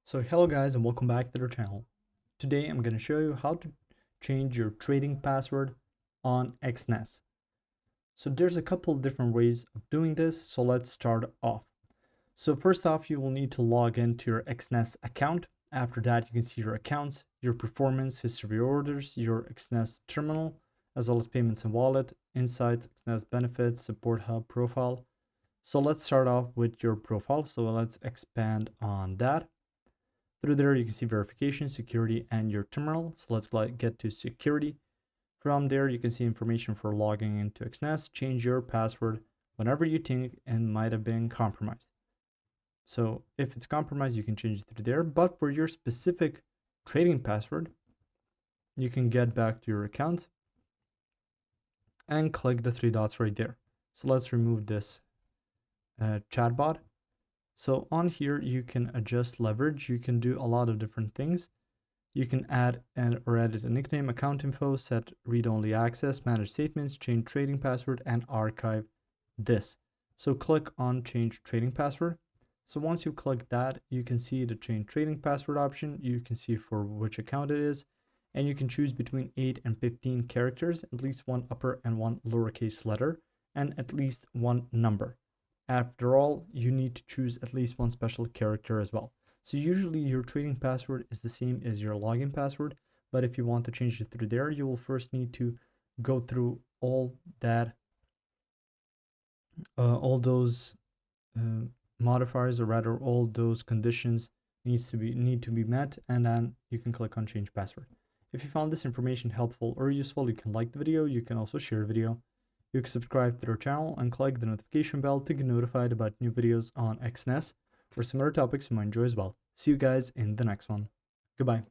So hello guys and welcome back to the channel. Today I'm going to show you how to change your trading password on Exness. So there's a couple of different ways of doing this, so let's start off. So first off, you will need to log into your Exness account. After that, you can see your accounts, your performance, history orders, your Exness terminal, as well as payments and wallet, insights, Exness benefits, support hub profile. So let's start off with your profile. So let's expand on that. Through there, you can see verification, security, and your terminal. So let's get to security. From there, you can see information for logging into Exness. Change your password whenever you think it might have been compromised. So if it's compromised, you can change it through there. But for your specific trading password, you can get back to your account and click the three dots right there. So let's remove this chatbot. So on here, you can adjust leverage. You can do a lot of different things. You can add or edit a nickname, account info, set read-only access, manage statements, change trading password, and archive this. So click on change trading password. So once you click that, you can see the change trading password option. You can see for which account it is, and you can choose between 8 and 15 characters, at least one upper and one lowercase letter, and at least one number. After all, you need to choose at least one special character as well. So usually your trading password is the same as your login password, but if you want to change it through there, you will first need to go through all those modifiers, or rather all those conditions need to be met, and then you can click on change password. If you found this information helpful or useful, you can like the video. You can also share the video. You can subscribe to our channel and click the notification bell to get notified about new videos on Exness or similar topics you might enjoy as well. See you guys in the next one. Goodbye.